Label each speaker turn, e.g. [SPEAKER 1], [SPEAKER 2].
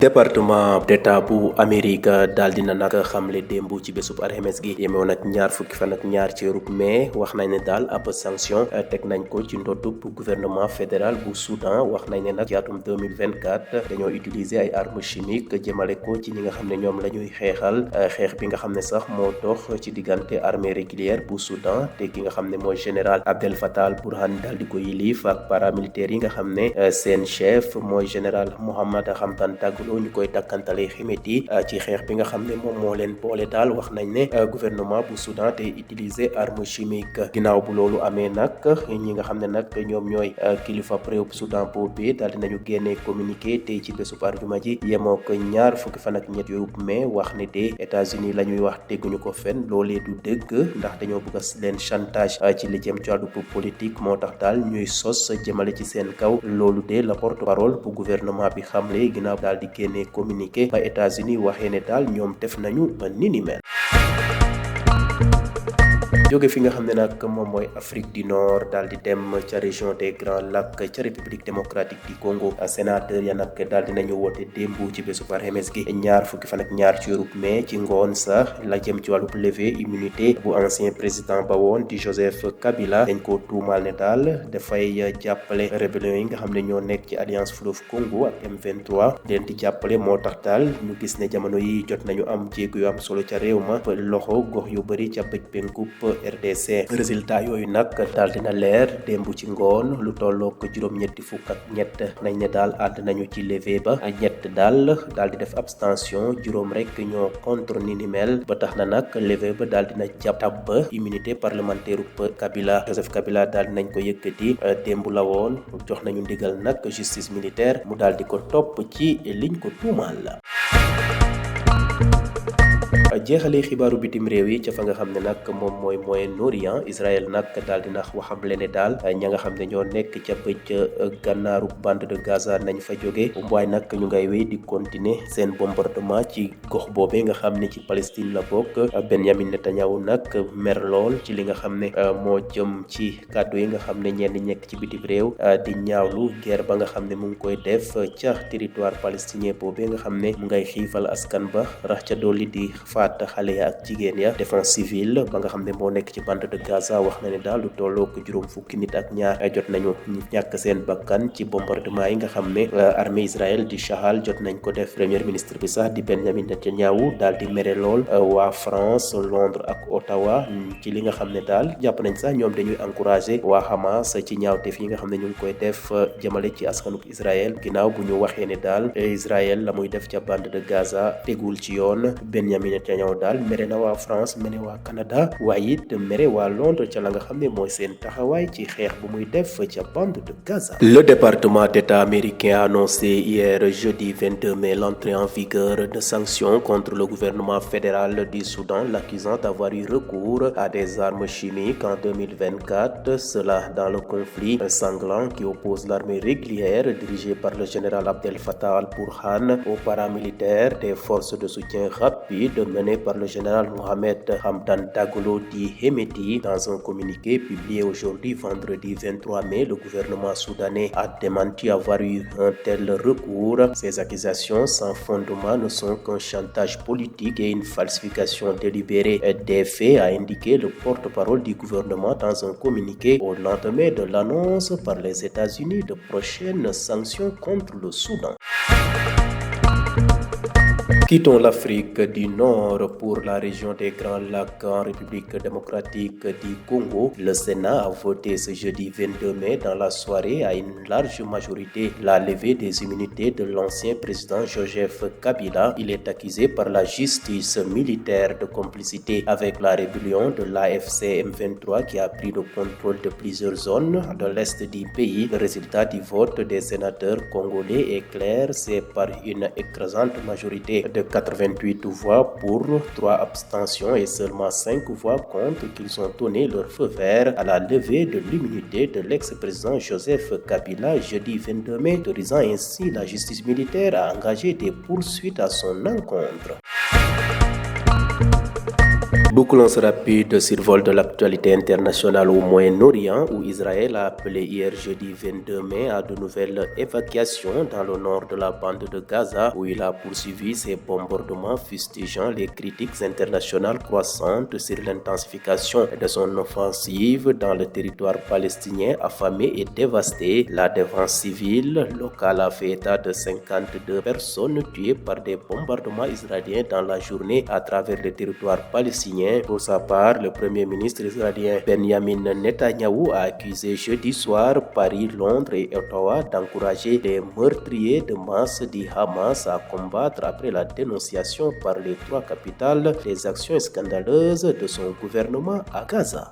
[SPEAKER 1] département d'état bu Amérique daal dina nag xamle démb ci bésub alxames gi yemewoon ak ñaar fukki fan ak ñaar ci weerub mai wax nañ ne daal ab sanction teg nañ ko ci ndoddub gouvernement fédéral bu Soudan wax nañ ne nag ci atum 2024 dañoo utiliser ay armes chimiques jëmale ko ci ñi nga xam ne ñoom la ñuy xeexal xeex bi nga xam ne sax moo dox ci diggante armée régulière bu Soudan te ki nga xam ne mooy général Abdel Fattah al-Burhan daal di ko yilif ak paramilitaires yi nga xam ne seen chef mooy général Mohamed Hamdan Dagalo ñu koy dakkantale Hemeti ci xeex bi nga xam ne moom moo leen boole daal wax nañ ne gouvernement bu Soudan te utiliser arme chimique ginnaaw bu loolu amee nag ñi nga xam ne nag ñoom ñooy kilifa réewum Soudan boobu daal dinañu génnee communiqué tey ci bésub àjjuma ji yemoo ko ñaar fukki fan ak ñett yooyu mai wax ne de États-Unis la ñuy wax dégguñu ko fenn loolee du dëgg ndax dañoo bëgg a leen chantage ci li jëm ci wàllu politique moo tax daal ñuy sos jëmale ci seen kaw loolu de la porte-parole bu gouvernement bi xamle ginnaaw daal di génne communiqué ba États-Unis waxee ne daal ñoom def nañu ba ni ni mel jóge fi nga xam ne nag moom mooy Afrique du Nord daal di dem ca région des Grands Lacs ca République démocratique du Congo sénateur ya nag daal dinañu woote démb ci bésub alxames gi ñaar fukki fan ak ñaar ci weerub mai ci ngoon sax la jëm ci wàllu levée immunité bu ancien président ba woon di Joseph Kabila dañ ko tuumaal ne daal dafay jàppale rébellion yi nga xam ne ñoo nekk ci alliance fleuve Congo ak M23 leen di jàppale moo tax daal ñu gis ne jamono yi jot nañu am jéego yu am solo ca réew ma loxo gox yu bëri ca bëj penkub RDC résultat yooyu nag daal dina leer démb ci ngoon lu tollook juróom-ñetti fukk ak ñett nañ ne daal àdd nañu ci levé ba ñett daal di def abstention juróom rek ñoo contre ni mel ba tax na nag levé ba daal dina jàpp ba immunité parlementaire Kabila Joseph Kabila daal dinañ ko yëkkati démb la woon jox nañu ndigal nag justice militaire mu daal di ko topp ci liñ ko tuumaal la jeexalee xibaaru bitim réew yi ca fa nga xam ne nag moom mooy Moyen-Orient Israël nag daal dina waxamle ne daal ña nga xam ne ñoo nekk ca bëj gànnaaru bande de Gaza nañ fa jóge waaye nag ñu ngay wéy di continuer seen bombardement ci gox boobee nga xam ne ci Palestine la bokk Benjamin Netanyahu nag mer lool ci li nga xam ne moo jëm ci kàddu yi nga xam ne ñenn nekk ci bitim réew di ñaawlu guerre ba nga xam ne mu ngi koy def ca territoire palestinien boobee nga xam ne mu ngay xiifal askan ba rax ca dolli di faat xale ya ak jigéen ya défense civile ba nga xam ne moo nekk ci bande de Gaza wax na ne daal lu tolloo ko juróom fukki nit ak ñaar jot nañu ñàkk seen bakkan ci bombardement yi nga xam ne armée Israël di Chahal jot nañ ko def premier ministre bi sax di Benjamin Netanyahu daal di mere lool waa France Londres ak Ottawa ci li nga xam ne daal jàpp nañ sax ñoom dañuy encourager waa Hamas ci ñaawteef yi nga xam ne ñu ngi koy def jëmale ci askanuk Israël ginnaaw bu ñu waxee ne daal Israël la muy def ca bande de Gaza tegul ci yoon Benjamin Netanyahu daal mere na waa France mere waa Canada waaye it mere waa Londres ca la nga xam ne mooy seen taxawaay ci xeex bu muy def ca bande de Gaza. Le département d'État américain a annoncé hier jeudi 22 mai l'entrée en vigueur de sanctions contre le gouvernement fédéral du Soudan l'accusant d'avoir eu recours à des armes chimiques en 2024, cela dans le conflit sanglant qui oppose l'armée régulière dirigée par le général Abdel Fattah al-Burhan aux paramilitaires des forces de soutien rapide menées par le général Mohamed Hamdan Dagalo dit Hemeti. Dans un communiqué publié aujourd'hui vendredi 23 mai, le gouvernement soudanais a démenti avoir eu un tel recours. Ces accusations sans fondement ne sont qu'un chantage politique et une falsification délibérée des faits, a indiqué le porte-parole du gouvernement dans un communiqué au lendemain de l'annonce par les États-Unis de prochaines sanctions contre le Soudan. Quittons l'Afrique du Nord pour la région des Grands Lacs en République démocratique du Congo. Le Sénat a voté ce jeudi 22 mai dans la soirée à une large majorité la levée des immunités de l'ancien président Joseph Kabila. Il est accusé par la justice militaire de complicité avec la rébellion de l'AFC M23 qui a pris le contrôle de plusieurs zones de l'est du pays. Le résultat du vote des sénateurs congolais est clair, c'est par une écrasante majorité de 88 voix pour, 3 abstentions et seulement 5 voix contre qu'ils ont donné leur feu vert à la levée de l'immunité de l'ex-président Joseph Kabila jeudi 22 mai, autorisant ainsi la justice militaire à engager des poursuites à son encontre. Bouclons ce rapide survol de l'actualité internationale au Moyen-Orient où Israël a appelé hier jeudi 22 mai à de nouvelles évacuations dans le nord de la bande de Gaza où il a poursuivi ses bombardements fustigeant les critiques internationales croissantes sur l'intensification de son offensive dans le territoire palestinien affamé et dévasté. La défense civile locale a fait état de 52 personnes tuées par des bombardements israéliens dans la journée à travers le territoire palestinien. Pour sa part, le premier ministre israélien Benjamin Netanyahou a accusé jeudi soir Paris, Londres et Ottawa d'encourager les meurtriers de masse du Hamas à combattre après la dénonciation par les trois capitales des actions scandaleuses de son gouvernement à Gaza.